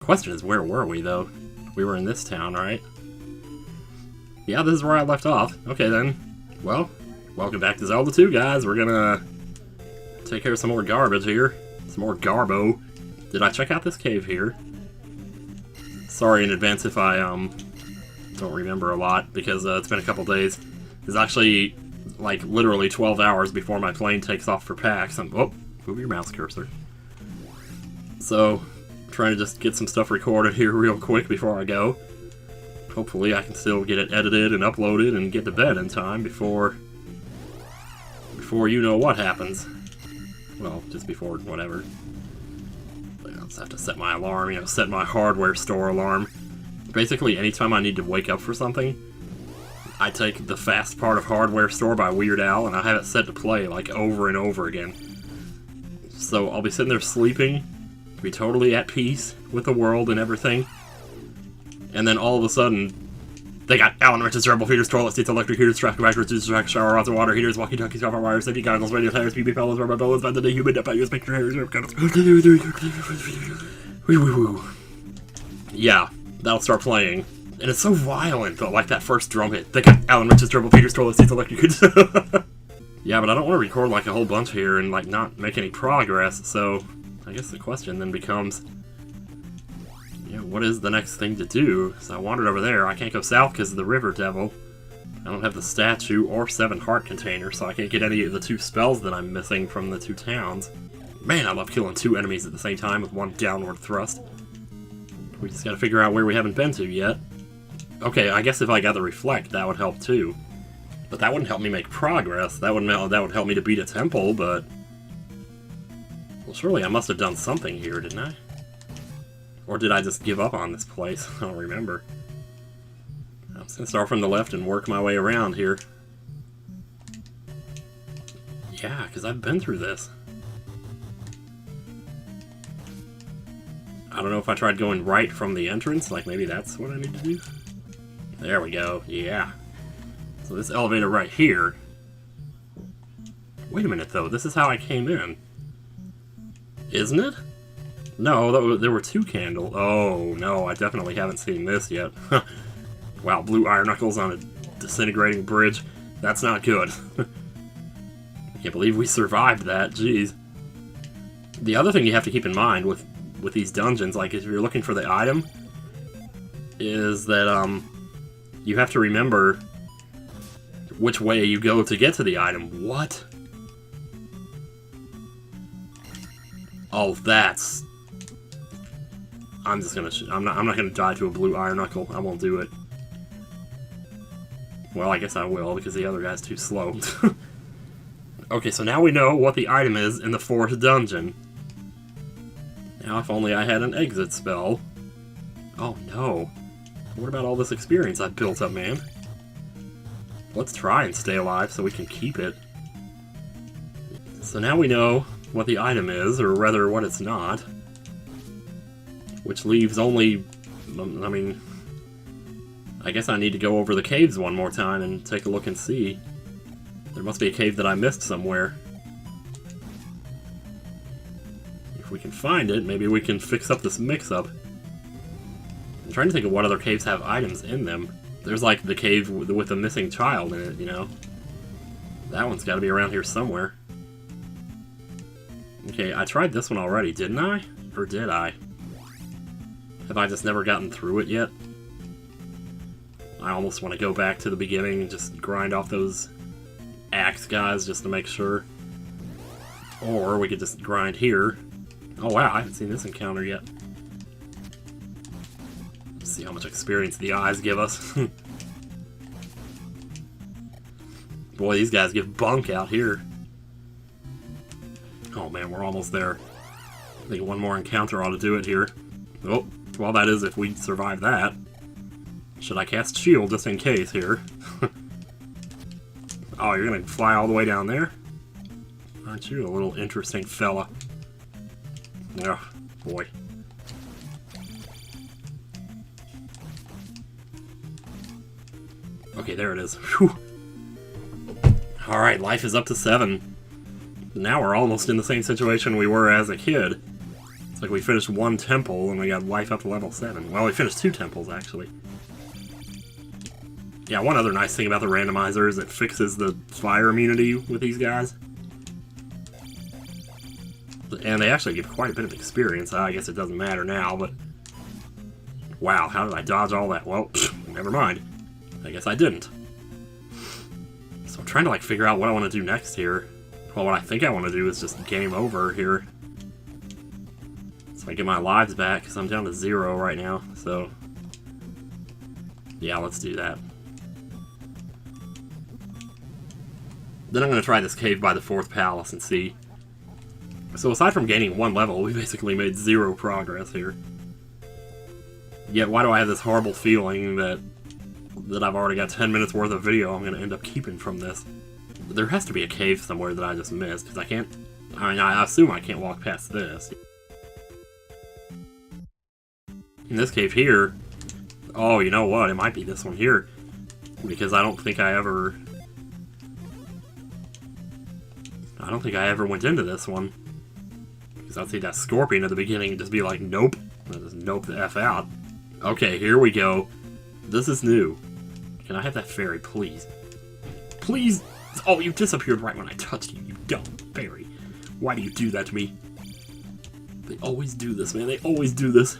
question is, where were we, though? We were in this town, right? Yeah, this is where I left off. Okay, then. Well, welcome back to Zelda 2, guys. We're gonna take care of some more garbage here. Some more garbo. Did I check out this cave here? Sorry in advance if I, don't remember a lot, because it's been a couple days. It's actually, like, literally 12 hours before my plane takes off for PAX. Oh, move your mouse cursor. So, I'm trying to just get some stuff recorded here real quick before I go. Hopefully I can still get it edited and uploaded and get to bed in time before you know what happens. Well, just before whatever. I just have to set my alarm, you know, set my hardware store alarm. Basically, anytime I need to wake up for something, I take the Fast Part of Hardware Store by Weird Al, and I have it set to play, like, over and over again. So I'll be sitting there sleeping, be totally at peace with the world and everything, and then all of a sudden, they got Allen wrenches, turbo feeders, toilet seats, electric heaters, traffic factors, track shower rods, water heaters, walkie-talkies, copper wires, safety goggles, radio tires, BB pellets, rubber bullets, vent the humid, USB picture hairs, yeah, that'll start playing. And it's so violent, though, like that first drum hit. They got Allen wrenches, turbo feeders, toilet seats, electric heaters. Yeah, but I don't want to record like a whole bunch here and like not make any progress, so I guess the question then becomes, yeah, what is the next thing to do? So I wandered over there. I can't go south because of the River Devil. I don't have the statue or 7 heart container, so I can't get any of the 2 spells that I'm missing from the 2 towns. Man, I love killing 2 enemies at the same time with 1 downward thrust. We just gotta figure out where we haven't been to yet. Okay, I guess if I got the Reflect, that would help too. But that wouldn't help me make progress. That would help me to beat a temple, but... Well, surely I must have done something here, didn't I? Or did I just give up on this place? I don't remember. I'm just gonna start from the left and work my way around here. Yeah, because I've been through this. I don't know if I tried going right from the entrance, like maybe that's what I need to do. There we go, yeah. So this elevator right here... Wait a minute though, this is how I came in. Isn't it? No, there were 2 candles. Oh, no, I definitely haven't seen this yet. Wow, blue iron knuckles on a disintegrating bridge. That's not good. I can't believe we survived that, jeez. The other thing you have to keep in mind with these dungeons, like if you're looking for the item, is that you have to remember which way you go to get to the item. What? Oh, that's... I'm just gonna... I'm not gonna die to a blue iron knuckle. I won't do it. Well, I guess I will, because the other guy's too slow. Okay, so now we know what the item is in the 4th dungeon. Now, if only I had an exit spell. Oh, no. What about all this experience I've built up, man? Let's try and stay alive so we can keep it. So now we know what the item is, or rather what it's not. Which leaves only... I mean... I guess I need to go over the caves one more time and take a look and see. There must be a cave that I missed somewhere. If we can find it, maybe we can fix up this mix-up. I'm trying to think of what other caves have items in them. There's like the cave with the missing child in it, you know? That one's gotta be around here somewhere. Okay, I tried this one already, didn't I? Or did I? Have I just never gotten through it yet? I almost want to go back to the beginning and just grind off those axe guys just to make sure. Or we could just grind here. Oh wow, I haven't seen this encounter yet. Let's see how much experience the eyes give us. Boy, these guys give bunk out here. Oh man, we're almost there. I think one more encounter ought to do it here. Oh, well that is if we survive that. Should I cast shield just in case here? Oh, you're gonna fly all the way down there? Aren't you a little interesting fella? Oh, boy. Okay, there it is. Whew. Alright, life is up to 7. Now we're almost in the same situation we were as a kid. It's like we finished one temple and we got life up to level 7. Well, we finished 2 temples, actually. Yeah, one other nice thing about the randomizer is it fixes the fire immunity with these guys. And they actually give quite a bit of experience. I guess it doesn't matter now, but... Wow, how did I dodge all that? Well, never mind. I guess I didn't. So I'm trying to, like, figure out what I want to do next here. Well, what I think I want to do is just game over here. So I get my lives back, because I'm down to 0 right now, so... Yeah, let's do that. Then I'm going to try this cave by the 4th palace and see. So aside from gaining 1 level, we basically made 0 progress here. Yet why do I have this horrible feeling that I've already got 10 minutes worth of video I'm going to end up keeping from this? There has to be a cave somewhere that I just missed, because I can't... I mean, I assume I can't walk past this. In this cave here... Oh, you know what? It might be this one here. Because I don't think I ever went into this one. Because I'd see that scorpion at the beginning and just be like, nope. I'll just nope the F out. Okay, here we go. This is new. Can I have that fairy, please? Please! Oh, you disappeared right when I touched you, you dumb fairy. Why do you do that to me? They always do this, man. They always do this.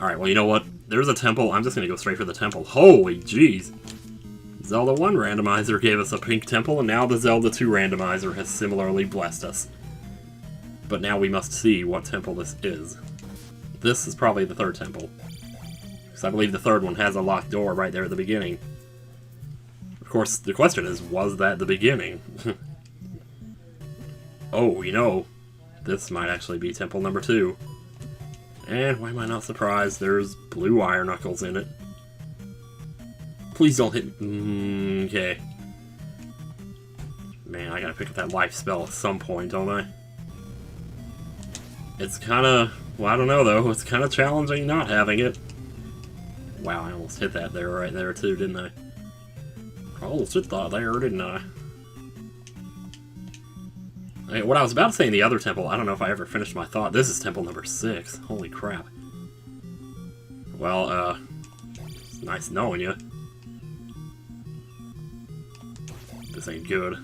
Alright, well, you know what? There's a temple. I'm just gonna go straight for the temple. Holy jeez. Zelda 1 randomizer gave us a pink temple, and now the Zelda 2 randomizer has similarly blessed us. But now we must see what temple this is. This is probably the 3rd temple. Because I believe the 3rd one has a locked door right there at the beginning. Of course, the question is, was that the beginning? Oh, you know, this might actually be temple number 2. And why am I not surprised? There's blue iron knuckles in it. Please don't hit me. Okay. Man, I gotta pick up that life spell at some point, don't I? It's kinda... Well, I don't know, though. It's kinda challenging not having it. Wow, I almost hit that there, right there, too, didn't I? I almost hit that there, didn't I? Okay, what I was about to say in the other temple, I don't know if I ever finished my thought. This is temple number 6. Holy crap. Well, it's nice knowing you. This ain't good.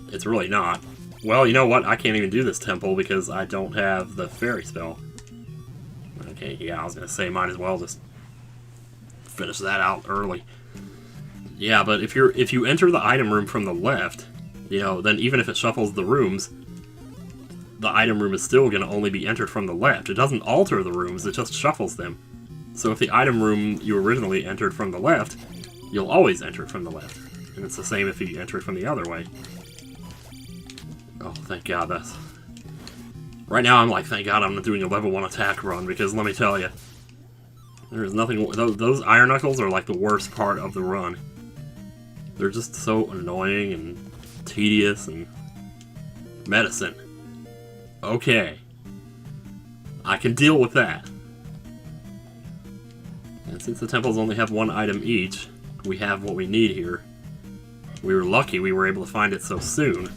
It's really not. Well, you know what? I can't even do this temple because I don't have the fairy spell. Okay, yeah, I was gonna say, might as well just finish that out early. Yeah, but if you enter the item room from the left, you know, then even if it shuffles the rooms, the item room is still gonna only be entered from the left. It doesn't alter the rooms, it just shuffles them. So if the item room you originally entered from the left, you'll always enter it from the left. And it's the same if you enter it from the other way. Oh, thank God, that's... Right now I'm like, thank God I'm not doing a level 1 attack run, because let me tell you, there's nothing... Those iron knuckles are like the worst part of the run. They're just so annoying and tedious and... Medicine. Okay. I can deal with that. And since the temples only have 1 item each, we have what we need here. We were lucky we were able to find it so soon,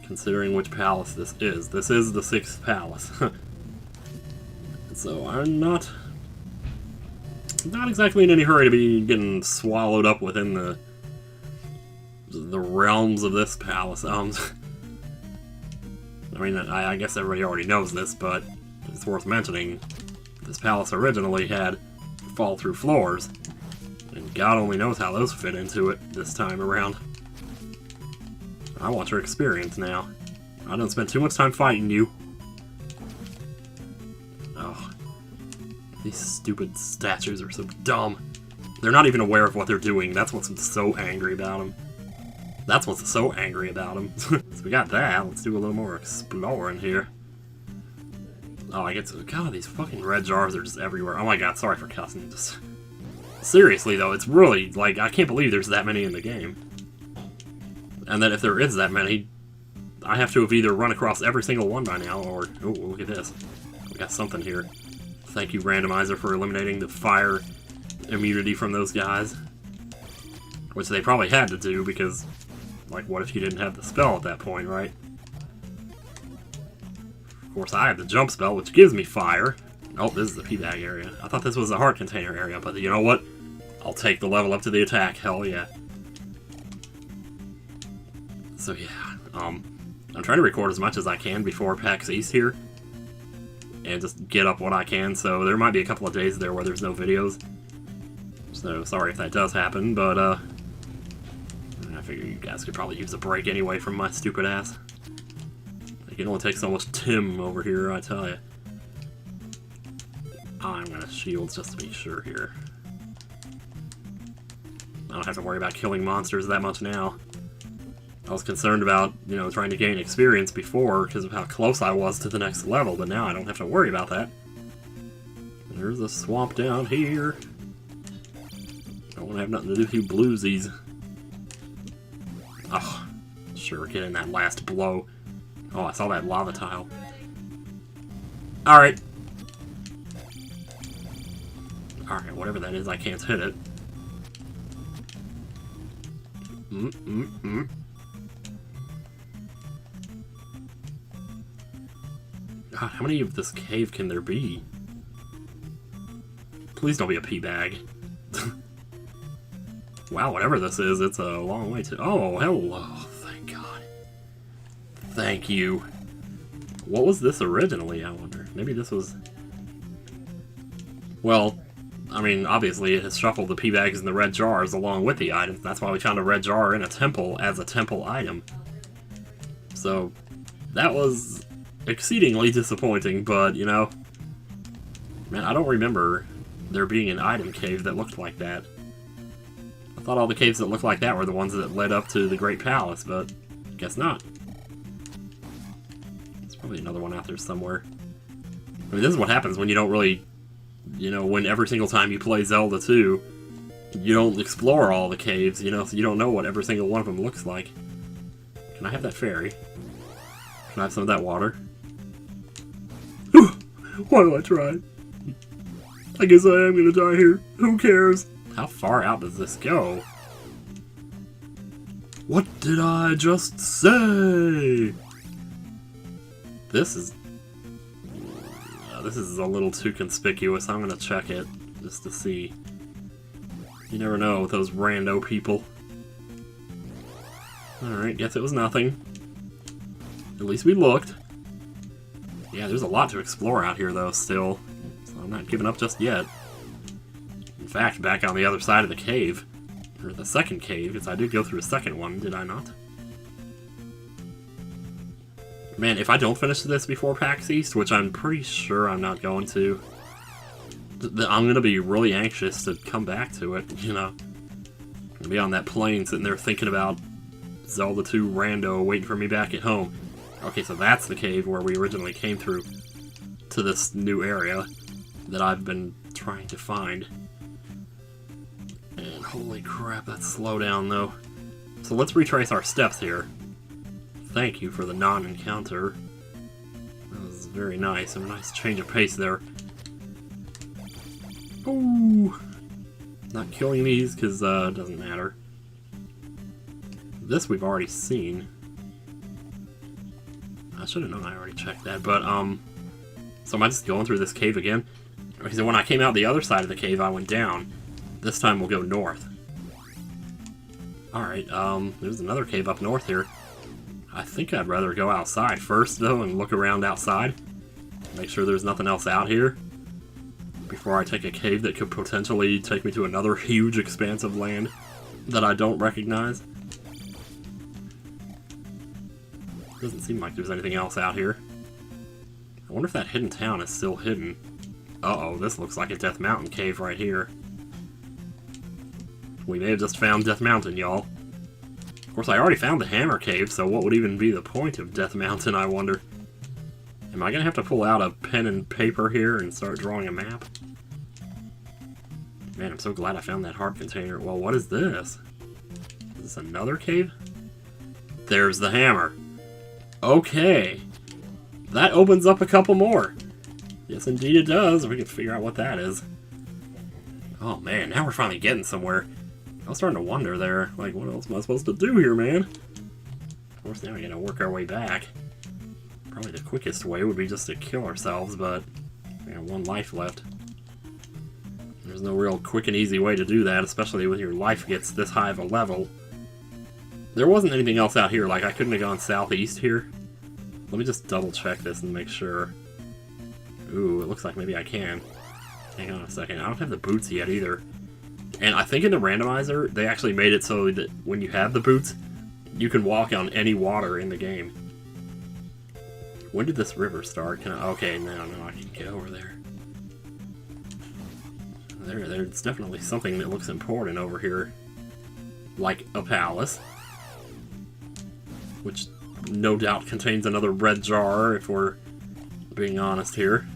considering which palace this is. This is the 6th palace. So I'm not exactly in any hurry to be getting swallowed up within the realms of this palace. I mean, I guess everybody already knows this, but it's worth mentioning. This palace originally had fall-through floors, and God only knows how those fit into it this time around. I want your experience now. I don't spend too much time fighting you. Oh, these stupid statues are so dumb. They're not even aware of what they're doing. That's what's so angry about them. That's what's so angry about them. So we got that. Let's do a little more exploring here. Oh, I get to... God, these fucking red jars are just everywhere. Oh my God, sorry for cussing. Just... Seriously, though, it's really, like, I can't believe there's that many in the game. And that if there is that many, I have to have either run across every single one by now, or... Oh, look at this. We got something here. Thank you, Randomizer, for eliminating the fire immunity from those guys. Which they probably had to do, because... Like, what if you didn't have the spell at that point, right? Of course, I have the jump spell, which gives me fire. Oh, this is the P-bag area. I thought this was the heart container area, but you know what? I'll take the level up to the attack. Hell yeah. So yeah, I'm trying to record as much as I can before PAX East here, and just get up what I can, so there might be a couple of days there where there's no videos. So, sorry if that does happen, but, I figure you guys could probably use a break anyway from my stupid ass. It can only take so much Tim over here, I tell ya. I'm gonna shield just to be sure here. I don't have to worry about killing monsters that much now. I was concerned about, you know, trying to gain experience before because of how close I was to the next level, but now I don't have to worry about that. There's a swamp down here. Don't want to have nothing to do with you bluesies. Oh, sure, get in that last blow. Oh, I saw that lava tile. Alright. Alright, whatever that is, I can't hit it. God, how many of this cave can there be? Please don't be a P-bag. Wow, whatever this is, it's a long way to... Oh, hello. Thank God. Thank you. What was this originally, I wonder? Maybe this was... Well, I mean, obviously it has shuffled the P-bags and the red jars along with the items. That's why we found a red jar in a temple as a temple item. So, that was exceedingly disappointing, but, you know... Man, I don't remember there being an item cave that looked like that. I thought all the caves that looked like that were the ones that led up to the Great Palace, but guess not. There's probably another one out there somewhere. I mean, this is what happens when you don't really... You know, when every single time you play Zelda 2, you don't explore all the caves, you know, so you don't know what every single one of them looks like. Can I have that fairy? Can I have some of that water? Why do I try? I guess I am gonna die here. Who cares? How far out does this go? What did I just say? This is a little too conspicuous. I'm gonna check it just to see. You never know with those rando people. Alright, guess it was nothing. At least we looked. Yeah, there's a lot to explore out here though still. So I'm not giving up just yet. In fact, back on the other side of the cave, or the second cave, because I did go through a second one, did I not? Man, if I don't finish this before PAX East, which I'm pretty sure I'm not going to, I'm going to be really anxious to come back to it, you know. I'm going to be on that plane sitting there thinking about Zelda 2 rando waiting for me back at home. Okay, so that's the cave where we originally came through to this new area that I've been trying to find. And holy crap, that's slow down though. So let's retrace our steps here. Thank you for the non-encounter. That was very nice. A nice change of pace there. Ooh! Not killing these because it doesn't matter. This we've already seen. I should have known I already checked that, but so am I just going through this cave again? Okay, so when I came out the other side of the cave, I went down. This time we'll go north. Alright, there's another cave up north here. I think I'd rather go outside first, though, and look around outside. Make sure there's nothing else out here. Before I take a cave that could potentially take me to another huge expanse of land that I don't recognize. Doesn't seem like there's anything else out here. I wonder if that hidden town is still hidden. Uh-oh, this looks like a Death Mountain cave right here. We may have just found Death Mountain, y'all. Of course, I already found the Hammer Cave, so what would even be the point of Death Mountain, I wonder? Am I gonna have to pull out a pen and paper here and start drawing a map? Man, I'm so glad I found that heart container. Well, what is this? Is this another cave? There's the hammer. Okay. That opens up a couple more. Yes, indeed it does. We can figure out what that is. Oh man, now we're finally getting somewhere. I was starting to wonder there, like, what else am I supposed to do here, man? Of course, now we gotta work our way back. Probably the quickest way would be just to kill ourselves, but we have 1 life left. There's no real quick and easy way to do that, especially when your life gets this high of a level. There wasn't anything else out here, like I couldn't have gone southeast here. Let me just double check this and make sure. Ooh, it looks like maybe I can. Hang on a second, I don't have the boots yet either. And I think in the randomizer, they actually made it so that when you have the boots, you can walk on any water in the game. When did this river start? Okay, no, I can get over there. There's definitely something that looks important over here. Like a palace. Which no doubt contains another red jar, if we're being honest here.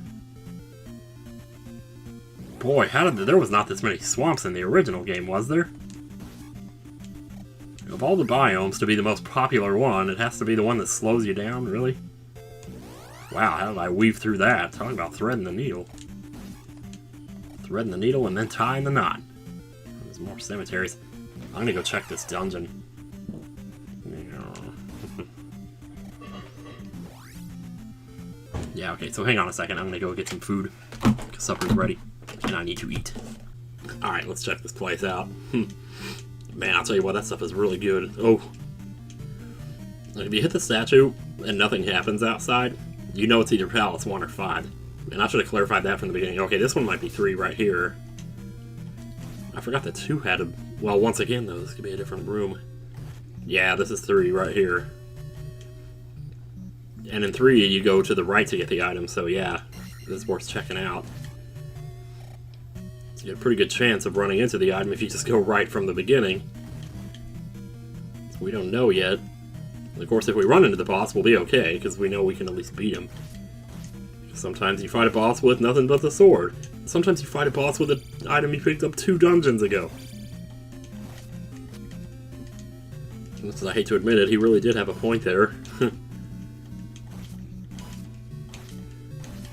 Boy, there was not this many swamps in the original game, was there? Of all the biomes to be the most popular one, it has to be the one that slows you down, really? Wow, how did I weave through that? Talking about threading the needle. Threading the needle and then tying the knot. There's more cemeteries. I'm gonna go check this dungeon. Yeah, okay, so hang on a second. I'm gonna go get some food. Because supper's ready. And I need to eat. Alright, let's check this place out. Man, I'll tell you what, that stuff is really good. Oh. Like, if you hit the statue and nothing happens outside, you know it's either Palace 1 or 5. And I should have clarified that from the beginning. Okay, this one might be 3 right here. I forgot that 2 had a... Well, once again, though, this could be a different room. Yeah, this is 3 right here. And in 3, you go to the right to get the item, so yeah, this is worth checking out. So you get a pretty good chance of running into the item if you just go right from the beginning. So we don't know yet. And of course, if we run into the boss, we'll be okay, because we know we can at least beat him. Sometimes you fight a boss with nothing but the sword. Sometimes you fight a boss with an item you picked up 2 dungeons ago. As I hate to admit it, he really did have a point there.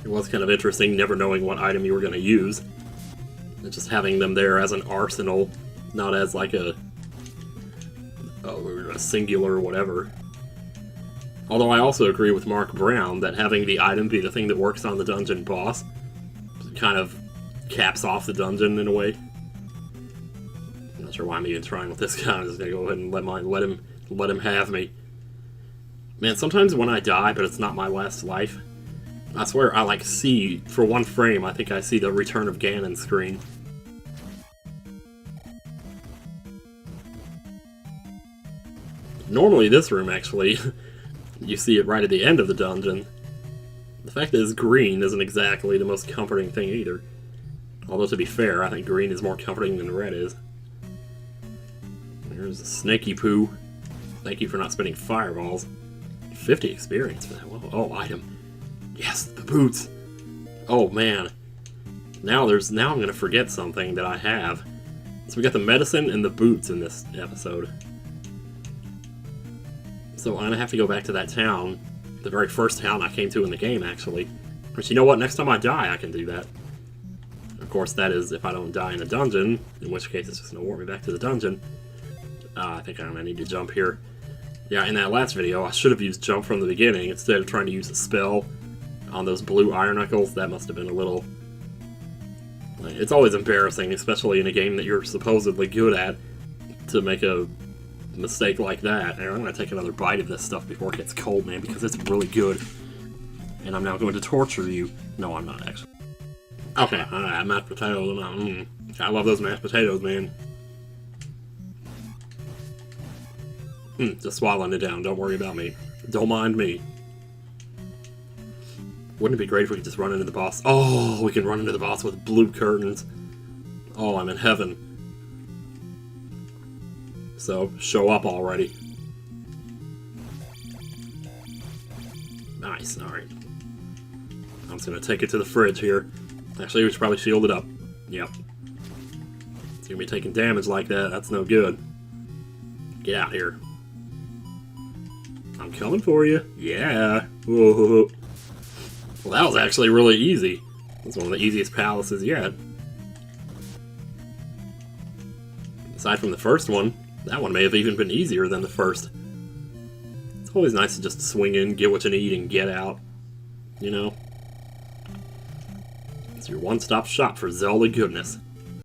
It was kind of interesting never knowing what item you were going to use. And just having them there as an arsenal, not as like a singular or whatever. Although I also agree with Mark Brown that having the item be the thing that works on the dungeon boss kind of caps off the dungeon in a way. I'm not sure why I'm even trying with this guy. I'm just gonna go ahead and let him have me. Man, sometimes when I die, but it's not my last life, I swear I like see, for 1 frame, I think I see the Return of Ganon screen. Normally this room, actually, you see it right at the end of the dungeon. The fact that it's green isn't exactly the most comforting thing either. Although, to be fair, I think green is more comforting than red is. There's a snaky poo. Thank you for not spinning fireballs. 50 experience for that. Whoa. Oh, item. Yes, the boots. Oh, man. Now I'm gonna forget something that I have. So we got the medicine and the boots in this episode. So I'm gonna have to go back to that town. The very first town I came to in the game, actually. But you know what? Next time I die, I can do that. Of course, that is if I don't die in a dungeon, in which case it's just gonna warp me back to the dungeon. I think I'm gonna need to jump here. Yeah, in that last video, I should have used jump from the beginning instead of trying to use a spell on those blue iron knuckles. That must have been a little... It's always embarrassing, especially in a game that you're supposedly good at, to make a mistake like that. And I'm going to take another bite of this stuff before it gets cold, man, because it's really good. And I'm now going to torture you. No, I'm not, actually. Okay, alright, mashed potatoes. I love those mashed potatoes, man. Just swallowing it down, don't worry about me. Don't mind me. Wouldn't it be great if we could just run into the boss? Oh, we can run into the boss with blue curtains. Oh, I'm in heaven. So, show up already. Nice, alright. I'm just gonna take it to the fridge here. Actually, we should probably shield it up. Yep. It's gonna be taking damage like that, that's no good. Get out here. I'm coming for you. Yeah. Whoa. Well, that was actually really easy. It's one of the easiest palaces yet. Aside from the first one, that one may have even been easier than the first. It's always nice to just swing in, get what you need, and get out. You know? It's your one-stop shop for Zelda goodness.